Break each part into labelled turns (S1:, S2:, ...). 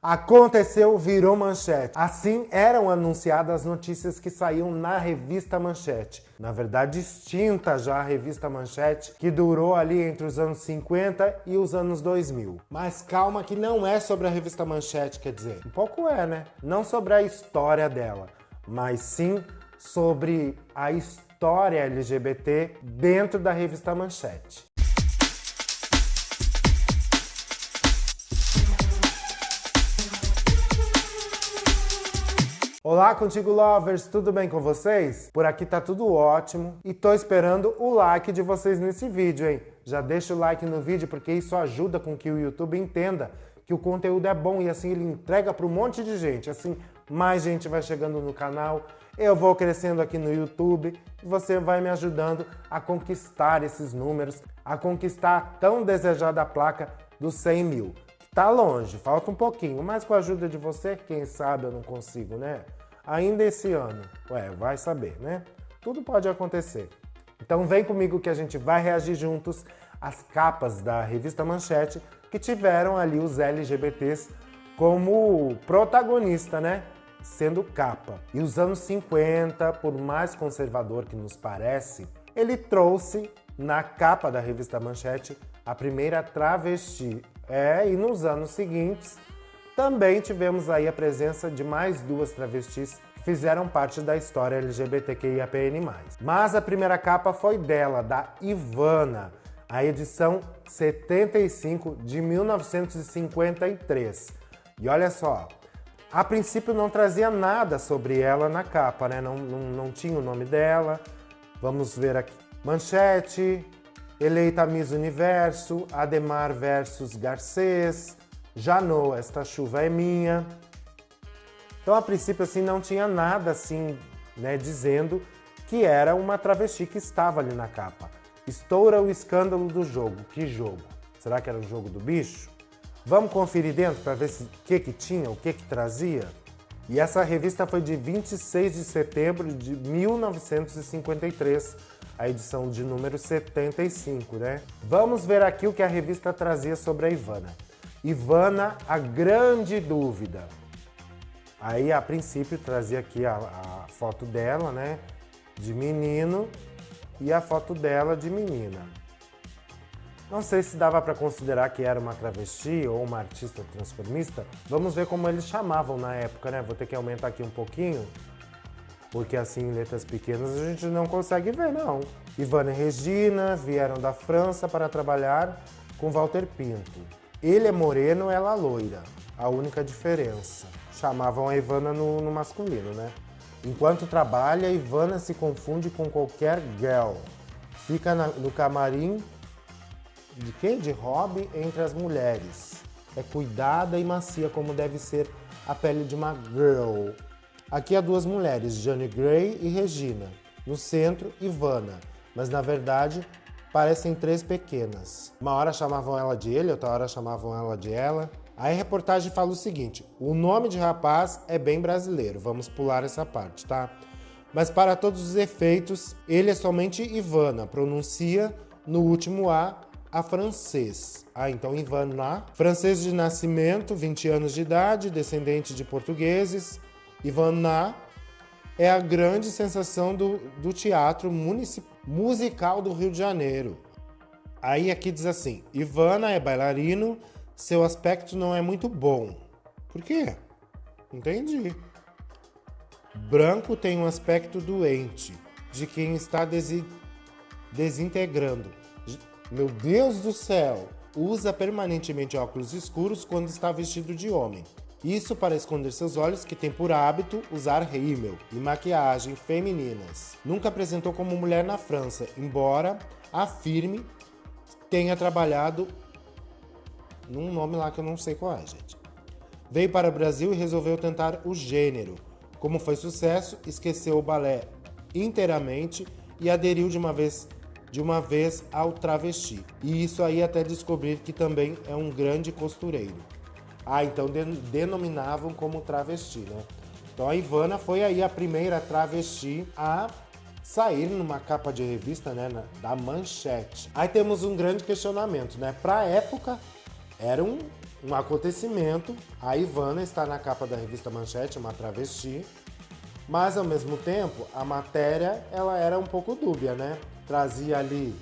S1: Aconteceu, virou manchete. Assim eram anunciadas as notícias que saíam na revista Manchete. Na verdade, extinta já a revista Manchete, que durou ali entre os anos 50 e os anos 2000. Mas calma que não é sobre a revista Manchete, quer dizer, um pouco é, né? Não sobre a história dela, mas sim sobre a história LGBT dentro da revista Manchete. Olá, Contigo Lovers, tudo bem com vocês? Por aqui tá tudo ótimo e tô esperando o like de vocês nesse vídeo, hein? Já deixa o like no vídeo porque isso ajuda com que o YouTube entenda que o conteúdo é bom e assim ele entrega para um monte de gente. Assim, mais gente vai chegando no canal, eu vou crescendo aqui no YouTube e você vai me ajudando a conquistar esses números, a conquistar a tão desejada placa dos 100 mil. Tá longe, falta um pouquinho, mas com a ajuda de você, quem sabe eu não consigo, né? Ainda esse ano. Ué, vai saber, né? Tudo pode acontecer. Então vem comigo que a gente vai reagir juntos às capas da revista Manchete que tiveram ali os LGBTs como protagonista, né? Sendo capa. E os anos 50, por mais conservador que nos parece, ele trouxe na capa da revista Manchete a primeira travesti. E nos anos seguintes também tivemos aí a presença de mais duas travestis que fizeram parte da história LGBTQIAPN+. Mas a primeira capa foi dela, da Ivana, a edição 75 de 1953. E olha só, a princípio não trazia nada sobre ela na capa, né? Não tinha o nome dela. Vamos ver aqui. Manchete, eleita Miss Universo, Ademar versus Garcês, Janô, esta chuva é minha. Então, a princípio, assim, não tinha nada, assim, né, dizendo que era uma travesti que estava ali na capa. Estoura o escândalo do jogo. Que jogo? Será que era o jogo do bicho? Vamos conferir dentro para ver o que tinha, o que trazia? E essa revista foi de 26 de setembro de 1953, a edição de número 75, né? Vamos ver aqui o que a revista trazia sobre a Ivana. Ivana, a grande dúvida. Aí, a princípio, trazia aqui a foto dela, né? De menino e a foto dela de menina. Não sei se dava para considerar que era uma travesti ou uma artista transformista. Vamos ver como eles chamavam na época, né? Vou ter que aumentar aqui um pouquinho, porque assim, em letras pequenas, a gente não consegue ver, não. Ivana e Regina vieram da França para trabalhar com Walter Pinto. Ele é moreno, ela loira. A única diferença. Chamavam a Ivana no masculino, né? Enquanto trabalha, Ivana se confunde com qualquer girl. Fica no camarim de quem? De hobby entre as mulheres. É cuidada e macia como deve ser a pele de uma girl. Aqui há duas mulheres, Jane Grey e Regina. No centro, Ivana. Mas na verdade, parecem três pequenas. Uma hora chamavam ela de ele, outra hora chamavam ela de ela. Aí a reportagem fala o seguinte: o nome de rapaz é bem brasileiro, vamos pular essa parte, tá? Mas para todos os efeitos, ele é somente Ivana, pronuncia no último A francês. Então Ivana, francês de nascimento, 20 anos de idade, descendente de portugueses. Ivana é a grande sensação do teatro musical do Rio de Janeiro. Aí aqui diz assim: Ivana é bailarino, seu aspecto não é muito bom. Por quê? Entendi. Branco tem um aspecto doente, de quem está desintegrando. Meu Deus do céu! Usa permanentemente óculos escuros quando está vestido de homem. Isso para esconder seus olhos, que tem por hábito usar rímel e maquiagem femininas. Nunca apresentou como mulher na França, embora afirme tenha trabalhado num nome lá que eu não sei qual é, gente. Veio para o Brasil e resolveu tentar o gênero. Como foi sucesso, esqueceu o balé inteiramente e aderiu de uma vez ao travesti. E isso aí até descobrir que também é um grande costureiro. Então denominavam como travesti, né? Então a Ivana foi aí a primeira travesti a sair numa capa de revista, né, da Manchete. Aí temos um grande questionamento, né? Pra época, era um um acontecimento. A Ivana está na capa da revista Manchete, uma travesti, mas ao mesmo tempo a matéria ela era um pouco dúbia, né? Trazia ali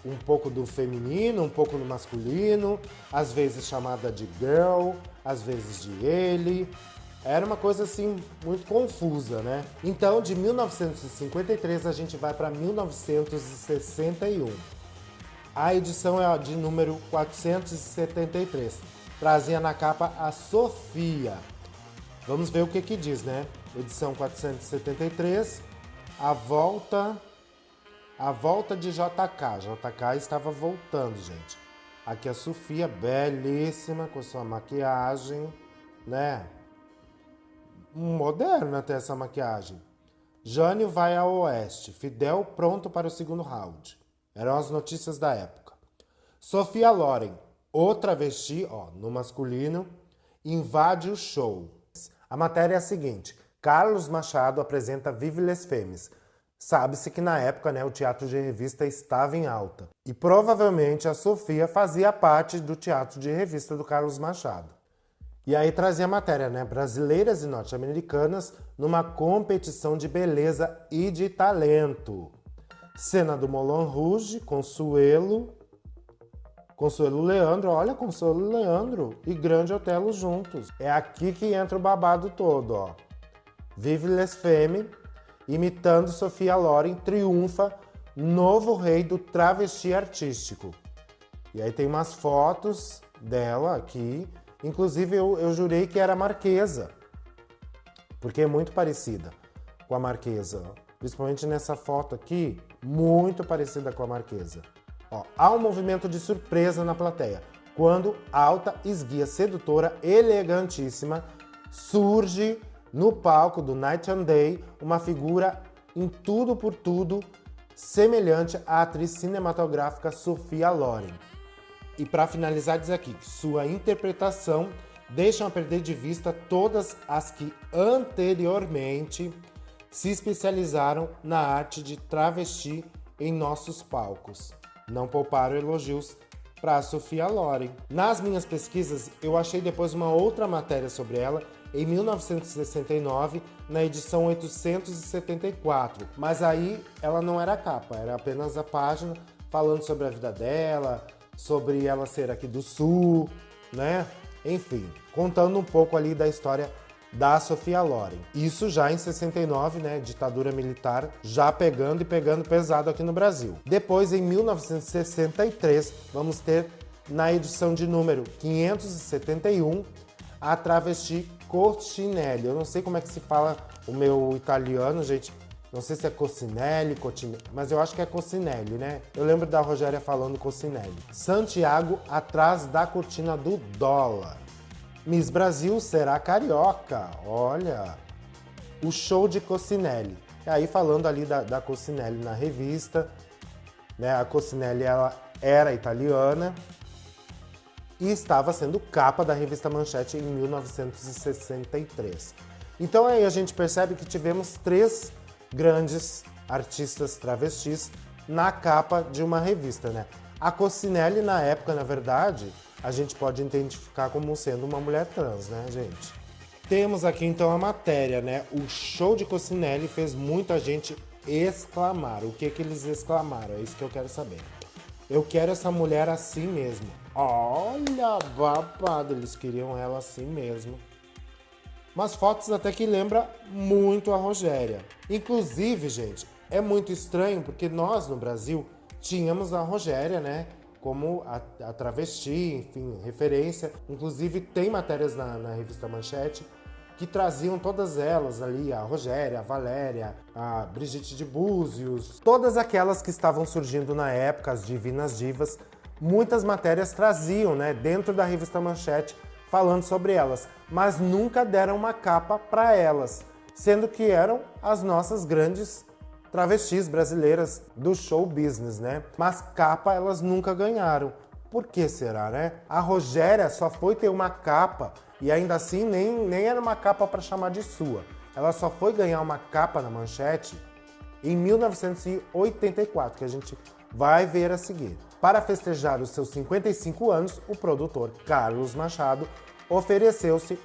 S1: um pouco do feminino, um pouco do masculino, às vezes chamada de girl, às vezes de ele. Era uma coisa assim muito confusa, né? Então, de 1953 a gente vai para 1961. A edição é de número 473. Trazia na capa a Sofia. Vamos ver o que diz, né? Edição 473, a volta de JK. JK estava voltando, gente. Aqui a Sofia, belíssima, com sua maquiagem, né? Moderna até essa maquiagem. Jânio vai ao oeste. Fidel pronto para o segundo round. Eram as notícias da época. Sofia Loren, outra travesti, no masculino, invade o show. A matéria é a seguinte. Carlos Machado apresenta Vive les Femmes. Sabe-se que na época, né, o teatro de revista estava em alta. E provavelmente a Sofia fazia parte do teatro de revista do Carlos Machado. E aí trazia a matéria, né? Brasileiras e norte-americanas numa competição de beleza e de talento. Cena do Moulin Rouge, Consuelo Leandro, olha, Consuelo Leandro e Grande Otelo juntos. É aqui que entra o babado todo, ó. Vive les Femmes, imitando Sofia Loren, triunfa, novo rei do travesti artístico. E aí tem umas fotos dela aqui. Inclusive, eu jurei que era a Marquesa, porque é muito parecida com a Marquesa. Principalmente nessa foto aqui, muito parecida com a Marquesa. Ó, há um movimento de surpresa na plateia, quando alta, esguia, sedutora, elegantíssima, surge no palco do Night and Day uma figura em tudo por tudo semelhante à atriz cinematográfica Sofia Loren. E para finalizar, diz aqui, sua interpretação deixam a perder de vista todas as que anteriormente se especializaram na arte de travesti em nossos palcos. Não pouparam elogios para a Sofia Loren. Nas minhas pesquisas, eu achei depois uma outra matéria sobre ela, em 1969, na edição 874. Mas aí ela não era a capa, era apenas a página falando sobre a vida dela, sobre ela ser aqui do Sul, né? Enfim, contando um pouco ali da história da Sofia Loren. Isso já em 69, né? Ditadura militar já pegando pesado aqui no Brasil. Depois, em 1963, vamos ter na edição de número 571, a travesti Coccinelli. Eu não sei como é que se fala o meu italiano, gente. Não sei se é Coccinelli, mas eu acho que é Coccinelli, né? Eu lembro da Rogéria falando Coccinelli. Santiago, atrás da cortina do dólar. Miss Brasil será carioca. Olha, o show de Coccinelli. E aí falando ali da Coccinelli na revista, né? A Coccinelli, ela era italiana e estava sendo capa da revista Manchete em 1963. Então aí a gente percebe que tivemos 3 grandes artistas travestis na capa de uma revista, né? A Coccinelli, na época, na verdade, a gente pode identificar como sendo uma mulher trans, né, gente? Temos aqui, então, a matéria, né? O show de Coccinelli fez muita gente exclamar. O que eles exclamaram? É isso que eu quero saber. Eu quero essa mulher assim mesmo. Olha, babado, eles queriam ela assim mesmo. Umas fotos até que lembra muito a Rogéria. Inclusive, gente, é muito estranho porque nós no Brasil tínhamos a Rogéria, né? Como a travesti, enfim, referência. Inclusive tem matérias na revista Manchete que traziam todas elas ali, a Rogéria, a Valéria, a Brigitte de Búzios, todas aquelas que estavam surgindo na época, as divinas divas. Muitas matérias traziam, né, dentro da revista Manchete, falando sobre elas, mas nunca deram uma capa para elas, sendo que eram as nossas grandes travestis brasileiras do show business, né? Mas capa elas nunca ganharam. Por que será, né? A Rogéria só foi ter uma capa e ainda assim nem era uma capa para chamar de sua. Ela só foi ganhar uma capa na Manchete em 1984, que a gente vai ver a seguir. Para festejar os seus 55 anos, o produtor Carlos Machado ofereceu-se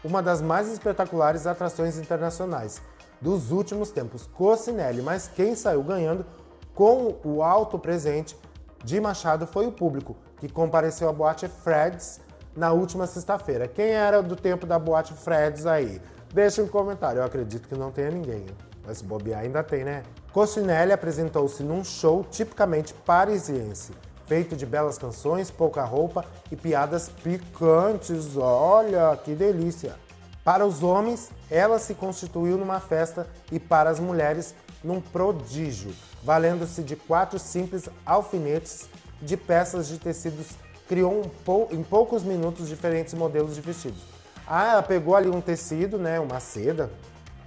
S1: uma das mais espetaculares atrações internacionais dos últimos tempos, Cossinelli, mas quem saiu ganhando com o alto presente de Machado foi o público, que compareceu à Boate Fred's na última sexta-feira. Quem era do tempo da Boate Fred's aí? Deixa um comentário, eu acredito que não tenha ninguém, mas se bobear ainda tem, né? Cossinelli apresentou-se num show tipicamente parisiense, feito de belas canções, pouca roupa e piadas picantes. Olha, que delícia! Para os homens, ela se constituiu numa festa e para as mulheres, num prodígio, valendo-se de 4 simples alfinetes de peças de tecidos, criou em poucos minutos diferentes modelos de vestidos. Ela pegou ali um tecido, né, uma seda,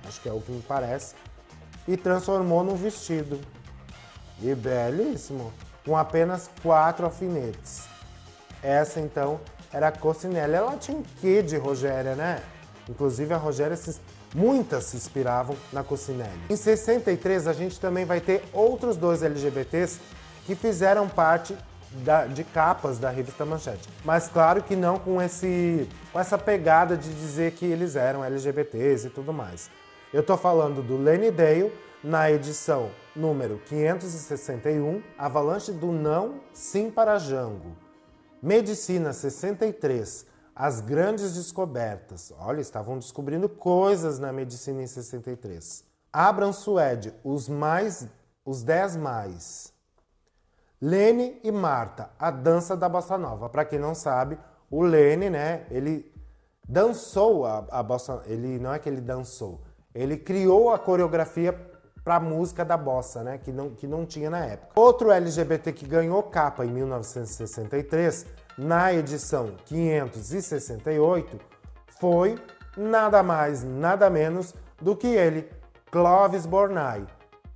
S1: acho que é o que me parece, e transformou num vestido. E belíssimo, com apenas 4 alfinetes. Essa, então, era a Cossinelli. Ela tinha um quê de Rogéria, né? Inclusive, a Rogéria, muitas se inspiravam na Cossinelli. Em 63, a gente também vai ter outros 2 LGBTs que fizeram parte de capas da revista Manchete. Mas claro que não com essa pegada de dizer que eles eram LGBTs e tudo mais. Eu tô falando do Lenny Dale, na edição número 561, Avalanche do Não, Sim para Jango. Medicina 63, As Grandes Descobertas. Olha, estavam descobrindo coisas na medicina em 63. Abraham Suede, Os 10 Mais. Lene e Marta, A Dança da Bossa Nova. Para quem não sabe, o Lene, né, ele dançou a bossa, ele não é que ele dançou, ele criou a coreografia para a música da bossa, né, que não tinha na época. Outro LGBT que ganhou capa em 1963, na edição 568, foi nada mais, nada menos do que ele, Clovis Bornai.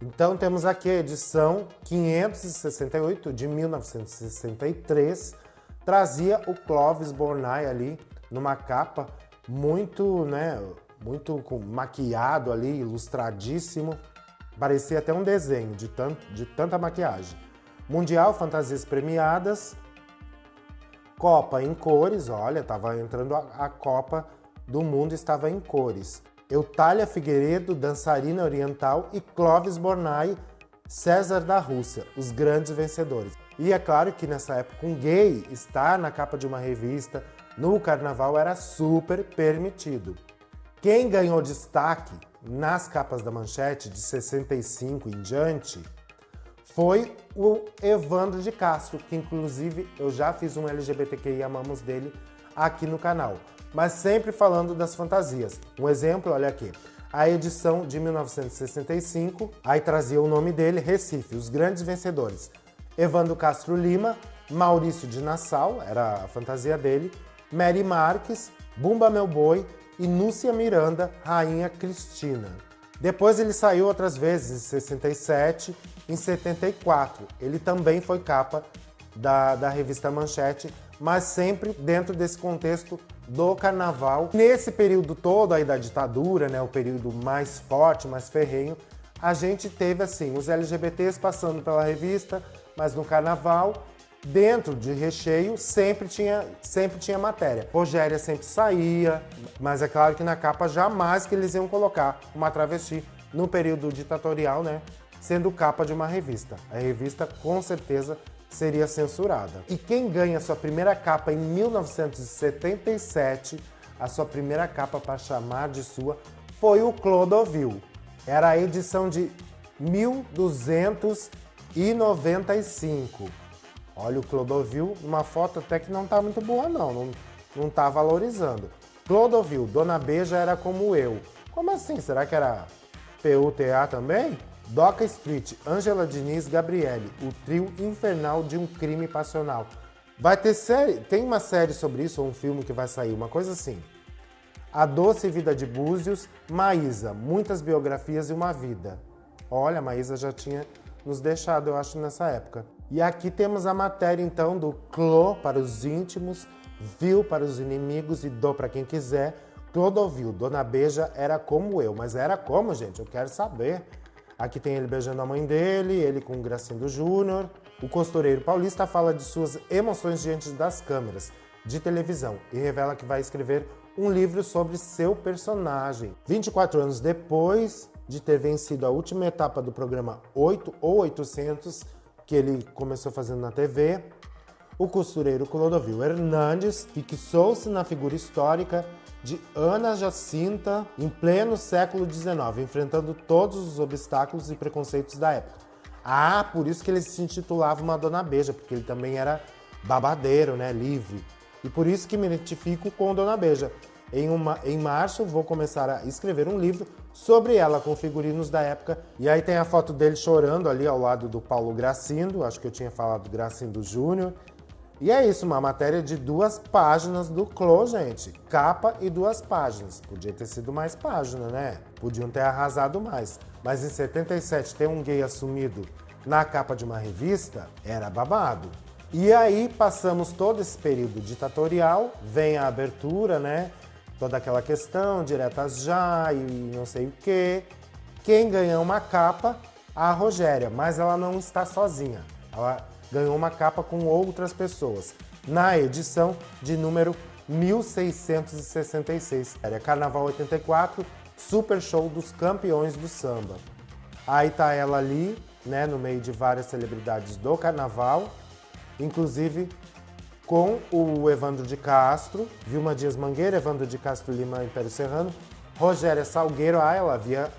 S1: Então temos aqui a edição 568 de 1963, trazia o Clovis Bornai ali numa capa muito, né, muito maquiado ali, ilustradíssimo, parecia até um desenho de tanta maquiagem. Mundial, fantasias premiadas, Copa em cores, olha, estava entrando a Copa do Mundo, estava em cores. Eutália Figueiredo, dançarina oriental, e Clovis Bornai, César da Rússia, os grandes vencedores. E é claro que nessa época um gay estar na capa de uma revista no carnaval era super permitido. Quem ganhou destaque nas capas da Manchete de 65 em diante foi o Evandro de Castro, que inclusive eu já fiz um LGBTQI Amamos dele aqui no canal, mas sempre falando das fantasias. Um exemplo, olha aqui, a edição de 1965, aí trazia o nome dele, Recife, os grandes vencedores. Evandro Castro Lima, Maurício de Nassau, era a fantasia dele, Mary Marques, Bumba Meu Boi e Núcia Miranda, Rainha Cristina. Depois ele saiu outras vezes, em 67, em 74. Ele também foi capa da revista Manchete, mas sempre dentro desse contexto do carnaval. Nesse período todo aí da ditadura, né, o período mais forte, mais ferrenho, a gente teve assim, os LGBTs passando pela revista, mas no carnaval, dentro de recheio, sempre tinha matéria. Rogéria sempre saía, mas é claro que na capa jamais que eles iam colocar uma travesti no período ditatorial, né, sendo capa de uma revista. A revista, com certeza, seria censurada. E quem ganha a sua primeira capa em 1977, a sua primeira capa para chamar de sua, foi o Clodovil. Era a edição de 1295. Olha o Clodovil, uma foto até que não tá muito boa não tá valorizando. Clodovil, Dona Beija era como eu. Como assim? Será que era PUTA também? Doca Street, Ângela Diniz, Gabriele, o trio infernal de um crime passional. Vai ter série, tem uma série sobre isso, ou um filme que vai sair, uma coisa assim. A Doce Vida de Búzios, Maísa, muitas biografias e uma vida. Olha, a Maísa já tinha nos deixado, eu acho, nessa época. E aqui temos a matéria, então, do Clô para os íntimos, Vil para os inimigos e Dô para quem quiser. Clodovil, Dona Beija era como eu. Mas era como, gente? Eu quero saber. Aqui tem ele beijando a mãe dele, ele com o Gracindo Júnior. O costureiro paulista fala de suas emoções diante das câmeras de televisão e revela que vai escrever um livro sobre seu personagem. 24 anos depois de ter vencido a última etapa do programa 8 ou 800, que ele começou fazendo na TV, o costureiro Clodovil Hernandes fixou-se na figura histórica de Ana Jacinta em pleno século XIX, enfrentando todos os obstáculos e preconceitos da época. Ah, por isso que ele se intitulava uma Dona Beija, porque ele também era babadeiro, né, livre. E por isso que me identifico com Dona Beija. Em março vou começar a escrever um livro sobre ela, com figurinos da época. E aí tem a foto dele chorando ali ao lado do Paulo Gracindo, acho que eu tinha falado Gracindo Júnior. E é isso, uma matéria de 2 páginas do Clô, gente. Capa e 2 páginas. Podia ter sido mais página, né? Podiam ter arrasado mais. Mas em 77 ter um gay assumido na capa de uma revista era babado. E aí passamos todo esse período ditatorial, vem a abertura, né? Toda aquela questão, diretas já e não sei o quê. Quem ganhou uma capa? A Rogéria, mas ela não está sozinha. Ela ganhou uma capa com outras pessoas, na edição de número 1666. Era Carnaval 84, Super Show dos Campeões do Samba. Aí tá ela ali, né, no meio de várias celebridades do Carnaval, inclusive com o Evandro de Castro, Vilma Dias Mangueira, Evandro de Castro Lima, Império Serrano, Rogéria Salgueiro, ela havia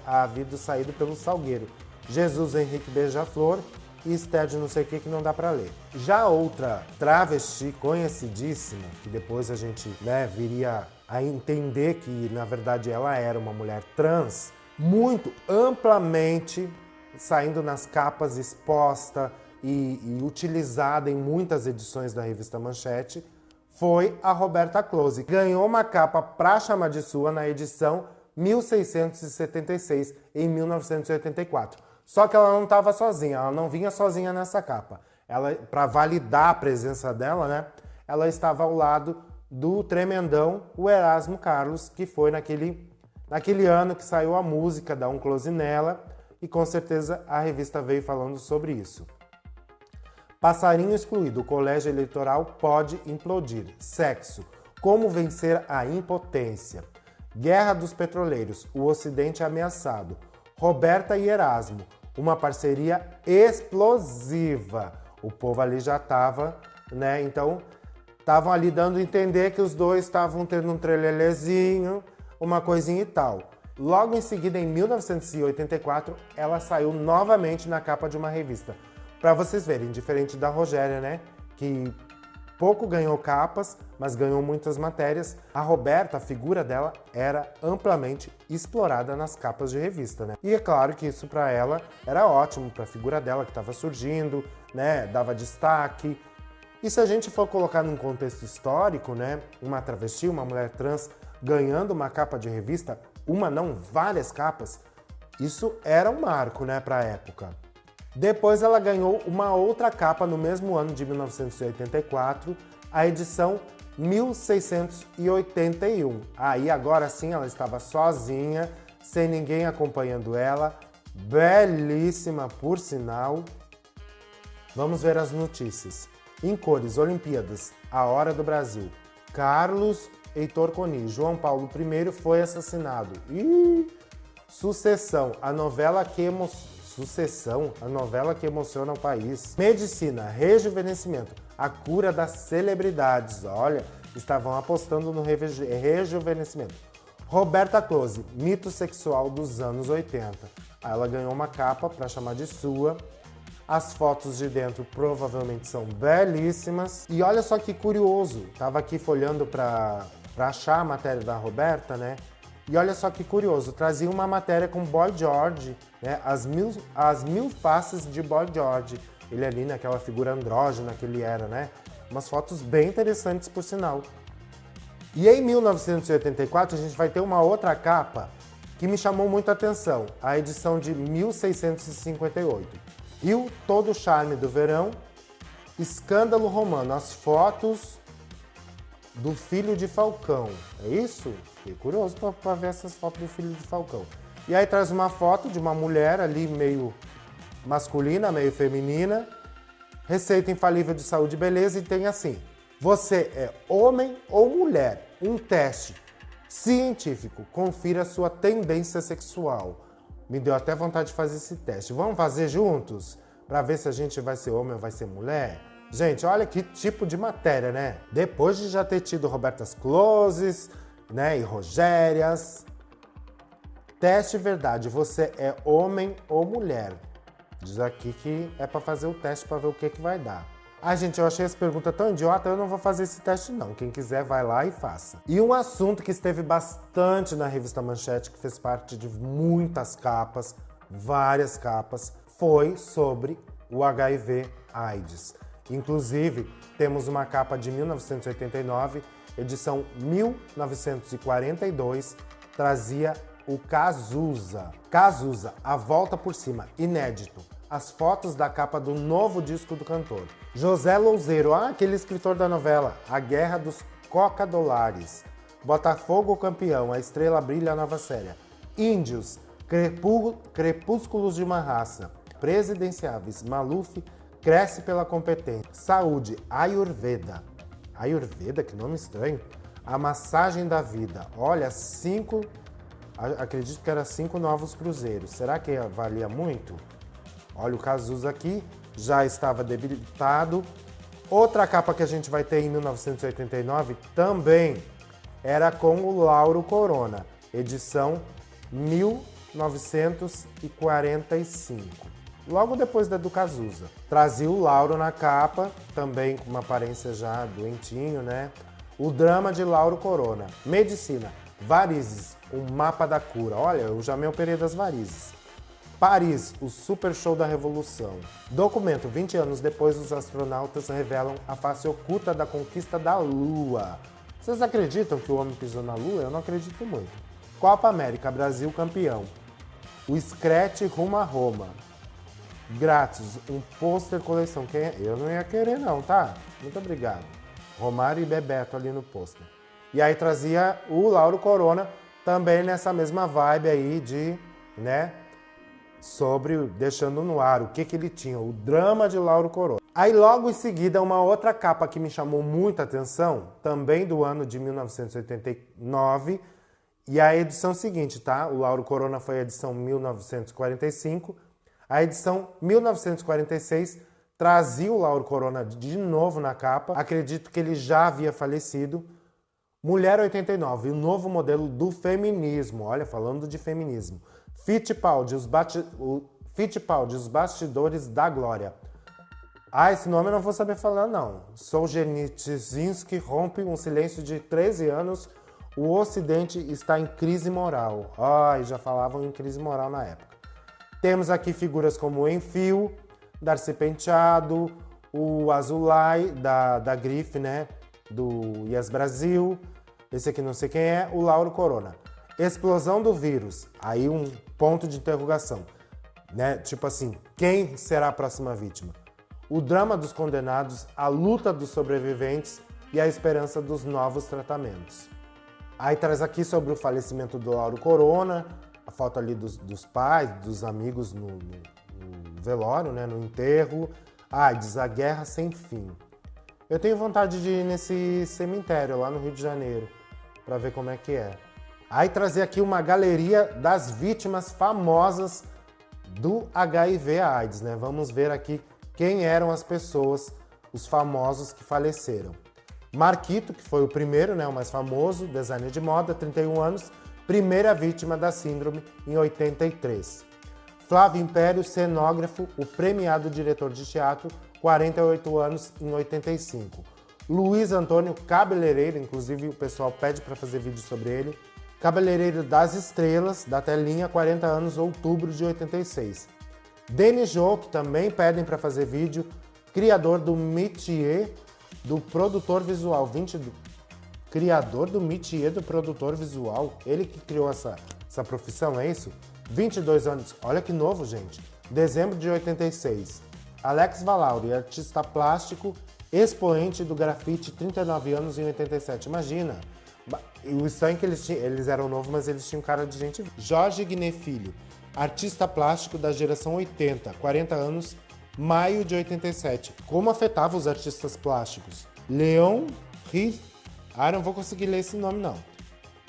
S1: saído pelo Salgueiro, Jesus Henrique Beija-Flor e Esther de não sei o que não dá para ler. Já outra travesti conhecidíssima, que depois a gente, né, viria a entender que na verdade ela era uma mulher trans, muito amplamente saindo nas capas, exposta e utilizada em muitas edições da revista Manchete, foi a Roberta Close. Ganhou uma capa para chamar de sua na edição 1676, em 1984. Só que ela não estava sozinha, ela não vinha sozinha nessa capa. Ela, para validar a presença dela, né, ela estava ao lado do tremendão, o Erasmo Carlos, que foi naquele ano que saiu a música, Dá um Close nela, e com certeza a revista veio falando sobre isso. Passarinho excluído, o colégio eleitoral pode implodir. Sexo, como vencer a impotência. Guerra dos petroleiros, o Ocidente ameaçado. Roberta e Erasmo, uma parceria explosiva. O povo ali já estava, né? Então, estavam ali dando a entender que os dois estavam tendo um trelelezinho, uma coisinha e tal. Logo em seguida, em 1984, ela saiu novamente na capa de uma revista. Para vocês verem, diferente da Rogéria, né? Que pouco ganhou capas, mas ganhou muitas matérias. A Roberta, a figura dela, era amplamente explorada nas capas de revista, né? E é claro que isso para ela era ótimo, para a figura dela que estava surgindo, né? Dava destaque. E se a gente for colocar num contexto histórico, né? Uma travesti, uma mulher trans, ganhando uma capa de revista, uma não, várias capas, isso era um marco, né, para a época. Depois ela ganhou uma outra capa no mesmo ano de 1984, a edição 1681. Aí agora sim ela estava sozinha, sem ninguém acompanhando ela, belíssima por sinal. Vamos ver as notícias. Em cores, Olimpíadas, A Hora do Brasil. Carlos Heitor Coni, João Paulo I foi assassinado. Sucessão, a novela que emociona o país. Medicina, rejuvenescimento, a cura das celebridades. Olha, estavam apostando no rejuvenescimento. Roberta Close, mito sexual dos anos 80. Ela ganhou uma capa para chamar de sua. As fotos de dentro provavelmente são belíssimas. E olha só que curioso, tava aqui folhando para achar a matéria da Roberta, né? E olha só que curioso, trazia uma matéria com Boy George, né? As mil faces de Boy George. Ele ali naquela figura andrógena que ele era, né? Umas fotos bem interessantes, por sinal. E em 1984 a gente vai ter uma outra capa que me chamou muito a atenção, a edição de 1658. Rio, todo o charme do verão, escândalo romano, as fotos do filho de Falcão. É isso? Fiquei curioso para ver essas fotos do filho de Falcão. E aí traz uma foto de uma mulher ali meio masculina, meio feminina, Receita infalível de saúde e beleza, e tem assim: você é homem ou mulher? Um teste científico, confira sua tendência sexual. Me deu até vontade de fazer esse teste. Vamos fazer juntos? Para ver se a gente vai ser homem ou vai ser mulher? Gente, olha que tipo de matéria, né? Depois de já ter tido Robertas Closes, né, e Rogérias. Teste verdade, você é homem ou mulher? Diz aqui que é para fazer o teste para ver o que vai dar. Ai, gente, eu achei essa pergunta tão idiota, eu não vou fazer esse teste não. Quem quiser vai lá e faça. E um assunto que esteve bastante na revista Manchete, que fez parte de muitas capas, várias capas, foi sobre o HIV/AIDS. Inclusive, temos uma capa de 1989, edição 1942, trazia o Cazuza. Cazuza, A Volta por Cima, inédito. As fotos da capa do novo disco do cantor. José Louzeiro, aquele escritor da novela A Guerra dos Coca-Dólares. Botafogo campeão, a estrela brilha, a nova série. Índios, crepúsculos de uma raça. Presidenciáveis, Maluf cresce pela competência. Saúde, Ayurveda. Ayurveda, que nome estranho. A massagem da vida. Olha, acredito que era 5 novos cruzeiros. Será que valia muito? Olha, o Cazuza aqui já estava debilitado. Outra capa que a gente vai ter em 1989 também era com o Lauro Corona, edição 1945. Logo depois da do Cazuza. Trazia o Lauro na capa, também com uma aparência já doentinho, né? O drama de Lauro Corona. Medicina, varizes, o mapa da cura. Olha, eu já me operei das varizes. Paris, o super show da revolução. Documento, 20 anos depois, os astronautas revelam a face oculta da conquista da Lua. Vocês acreditam que o homem pisou na Lua? Eu não acredito muito. Copa América, Brasil campeão. O Scratch rumo a Roma. Grátis, um pôster coleção. Eu não ia querer não, tá? Muito obrigado. Romário e Bebeto ali no pôster. E aí trazia o Lauro Corona, também nessa mesma vibe aí de, né, sobre deixando no ar o que ele tinha, o drama de Lauro Corona. Aí logo em seguida uma outra capa que me chamou muita atenção, também do ano de 1989, e a edição seguinte, tá? O Lauro Corona foi a edição 1945, a edição 1946 trazia o Lauro Corona de novo na capa, acredito que ele já havia falecido. Mulher 89, o novo modelo do feminismo, olha, falando de feminismo. Fittipaldi, os bastidores da glória. Ah, esse nome eu não vou saber falar, não. Solzhenitsyn rompe um silêncio de 13 anos. O Ocidente está em crise moral. Ai, já falavam em crise moral na época. Temos aqui figuras como Enfio, Darcy Penteado, o Azulay, da Grife, né? Do Yes Brasil. Esse aqui não sei quem é, o Lauro Corona. Explosão do vírus. Aí um ponto de interrogação. Né? Tipo assim, quem será a próxima vítima? O drama dos condenados, a luta dos sobreviventes e a esperança dos novos tratamentos. Aí traz aqui sobre o falecimento do Lauro Corona, a foto ali dos pais, dos amigos no velório, né? No enterro. Diz a guerra sem fim. Eu tenho vontade de ir nesse cemitério lá no Rio de Janeiro, para ver como é que é. Aí trazer aqui uma galeria das vítimas famosas do HIV/AIDS, né? Vamos ver aqui quem eram as pessoas, os famosos que faleceram. Marquito, que foi o primeiro, né, o mais famoso, designer de moda, 31 anos, primeira vítima da síndrome em 83. Flávio Império, cenógrafo, o premiado diretor de teatro, 48 anos, em 85. Luiz Antônio, cabeleireiro, inclusive o pessoal pede para fazer vídeo sobre ele. Cabeleireiro das Estrelas, da telinha, 40 anos, outubro de 86. Denis Jo, que também pedem para fazer vídeo, criador do métier do produtor visual. Criador do métier do produtor visual. Ele que criou essa profissão, é isso? 22 anos. Olha que novo, gente. Dezembro de 86. Alex Valauri, artista plástico, expoente do grafite, 39 anos em 87. Imagina. O estranho é que eles eram novos, mas eles tinham cara de gente. Jorge Guiné Filho, artista plástico da geração 80, 40 anos, Maio de 87. Como afetava os artistas plásticos? Leon Ri... não vou conseguir ler esse nome não.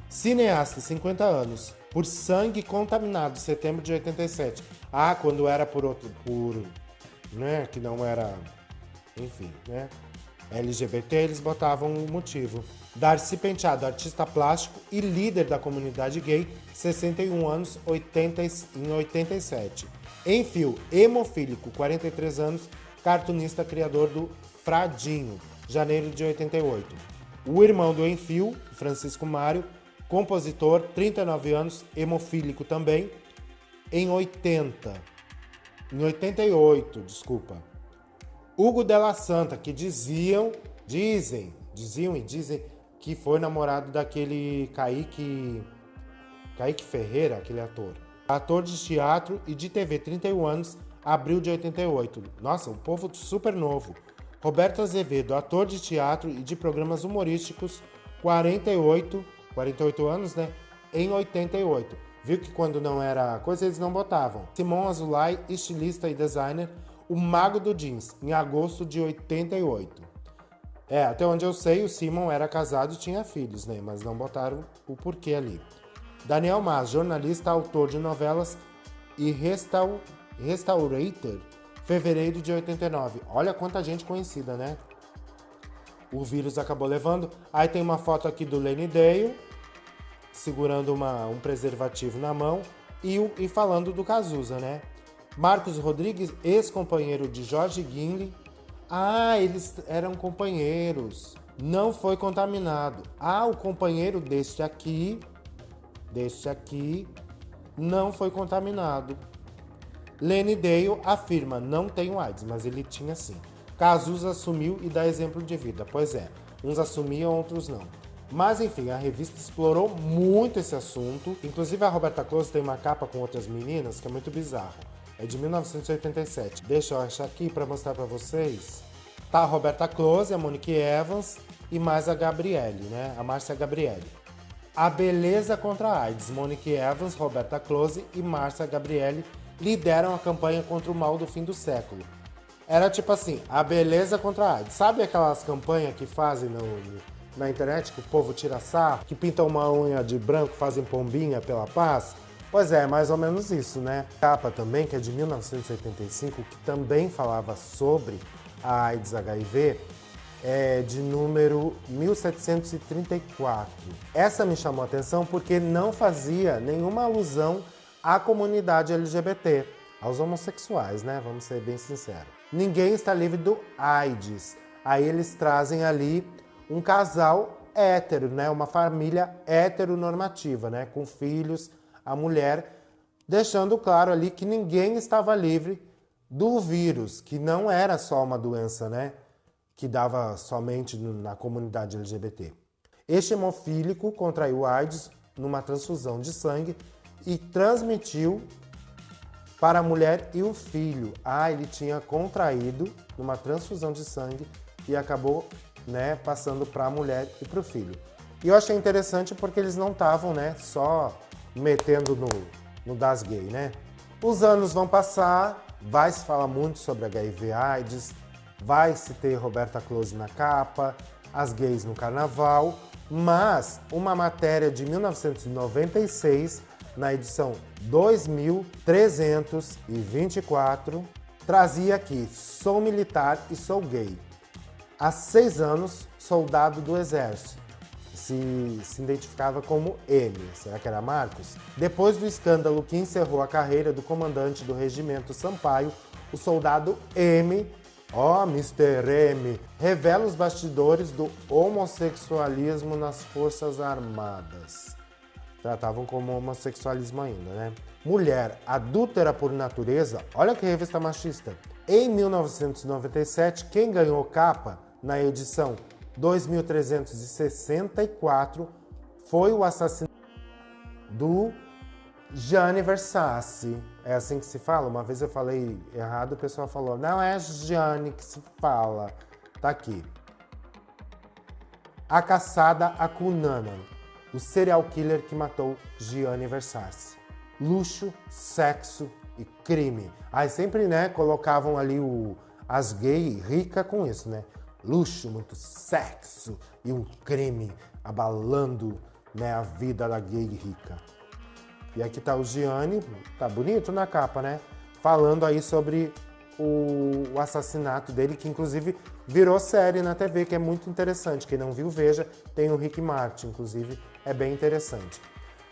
S1: Cineasta, 50 anos. Por sangue contaminado, setembro de 87. Quando era né, que não era, enfim, né, LGBT, eles botavam o motivo. Darcy Penteado, artista plástico e líder da comunidade gay, 61 anos, em 87. Enfio, hemofílico, 43 anos, cartunista criador do Fradinho, janeiro de 88. O irmão do Enfio, Francisco Mário, compositor, 39 anos, hemofílico também, em 88, desculpa. Hugo Della Santa, que dizem que foi namorado daquele Kaique Ferreira, aquele ator. Ator de teatro e de TV, 31 anos, abril de 88. Nossa, um povo super novo. Roberto Azevedo, ator de teatro e de programas humorísticos, 48 anos, né? Em 88. Viu que quando não era coisa, eles não botavam. Simon Azulay, estilista e designer, o mago do jeans, em agosto de 88. Até onde eu sei, o Simon era casado e tinha filhos, né? Mas não botaram o porquê ali. Daniel Mas, jornalista, autor de novelas e restaurator, fevereiro de 89. Olha quanta gente conhecida, né? O vírus acabou levando. Aí tem uma foto aqui do Lenny Dale, segurando um preservativo na mão e falando do Cazuza, né? Marcos Rodrigues, ex-companheiro de Jorge Guinle. Eles eram companheiros. Não foi contaminado. O companheiro deste aqui não foi contaminado. Lenny Dale afirma, não tenho AIDS, mas ele tinha sim. Cazuza assumiu e dá exemplo de vida. Pois é, uns assumiam, outros não. Mas enfim, a revista explorou muito esse assunto. Inclusive a Roberta Close tem uma capa com outras meninas que é muito bizarro. É de 1987. Deixa eu achar aqui para mostrar para vocês. Tá a Roberta Close, a Monique Evans e mais a Gabriele, né? A Márcia Gabriele. A beleza contra a AIDS. Monique Evans, Roberta Close e Márcia Gabriele lideram a campanha contra o mal do fim do século. Era tipo assim, a beleza contra a AIDS. Sabe aquelas campanhas que fazem na internet, que o povo tira sarro, que pintam uma unha de branco, fazem pombinha pela paz? Pois é, mais ou menos isso, né? A capa também, que é de 1985, que também falava sobre a AIDS HIV, é de número 1734. Essa me chamou a atenção porque não fazia nenhuma alusão à comunidade LGBT, aos homossexuais, né? Vamos ser bem sinceros. Ninguém está livre do AIDS. Aí eles trazem ali um casal hétero, né? Uma família heteronormativa, né? Com filhos, a mulher, deixando claro ali que ninguém estava livre do vírus, que não era só uma doença, né? Que dava somente na comunidade LGBT. Este hemofílico contraiu AIDS numa transfusão de sangue e transmitiu para a mulher e o filho. Ele tinha contraído numa transfusão de sangue e acabou, né, passando para a mulher e para o filho. E eu achei interessante porque eles não estavam, né, só metendo no das gay, né? Os anos vão passar, vai se falar muito sobre HIV AIDS, vai se ter Roberta Close na capa, as gays no carnaval, mas uma matéria de 1996, na edição 2324, trazia aqui: sou militar e sou gay. Há 6 anos, soldado do exército. Se identificava como M. Será que era Marcos? Depois do escândalo que encerrou a carreira do comandante do regimento Sampaio, o soldado M, Mr. M, revela os bastidores do homossexualismo nas Forças Armadas. Tratavam como homossexualismo ainda, né? Mulher adúltera por natureza, olha que revista machista. Em 1997, quem ganhou capa na edição 2364 foi o assassinato do Gianni Versace. É assim que se fala? Uma vez eu falei errado, o pessoal falou, não é Gianni que se fala. Tá aqui. A caçada a Cunanan, o serial killer que matou Gianni Versace. Luxo, sexo e crime. Aí sempre, né, colocavam ali as gays ricas com isso, né? Luxo, muito sexo e um crime abalando, né, a vida da gay rica. E aqui tá o Gianni, tá bonito na capa, né? Falando aí sobre o assassinato dele, que inclusive virou série na TV, que é muito interessante. Quem não viu, veja. Tem o Rick Martin, inclusive, é bem interessante.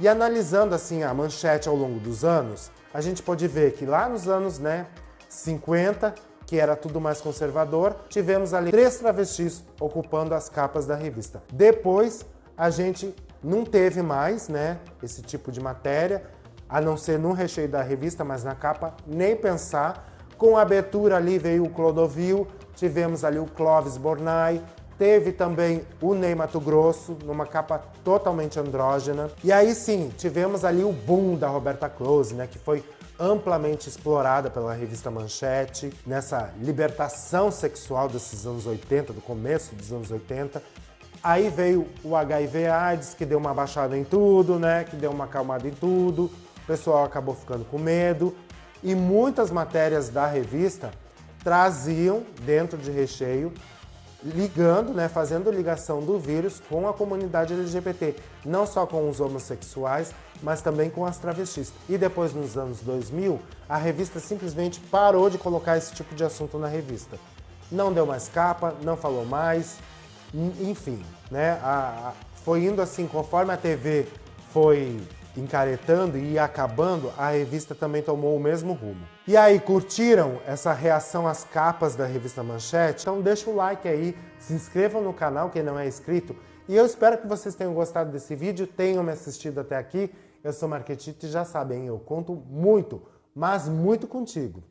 S1: E analisando assim a manchete ao longo dos anos, a gente pode ver que lá nos anos, né, 50, que era tudo mais conservador, tivemos ali 3 travestis ocupando as capas da revista. Depois, a gente não teve mais, né, esse tipo de matéria, a não ser no recheio da revista, mas na capa, nem pensar. Com a abertura ali veio o Clodovil, tivemos ali o Clóvis Bornai, teve também o Ney Matogrosso, numa capa totalmente andrógena. E aí sim, tivemos ali o boom da Roberta Close, né, que foi amplamente explorada pela revista Manchete, nessa libertação sexual desses anos 80, do começo dos anos 80. Aí veio o HIV/AIDS, que deu uma baixada em tudo, né, que deu uma acalmada em tudo, o pessoal acabou ficando com medo, e muitas matérias da revista traziam, dentro de recheio, ligando, né, fazendo ligação do vírus com a comunidade LGBT, não só com os homossexuais, mas também com as travestis. E depois, nos anos 2000, a revista simplesmente parou de colocar esse tipo de assunto na revista. Não deu mais capa, não falou mais, enfim, né, foi indo assim, conforme a TV foi encaretando e acabando, a revista também tomou o mesmo rumo. E aí, curtiram essa reação às capas da revista Manchete? Então deixa o like aí, se inscrevam no canal quem não é inscrito, e eu espero que vocês tenham gostado desse vídeo, tenham me assistido até aqui. Eu sou Marquetito e já sabem, eu conto muito, mas muito contigo.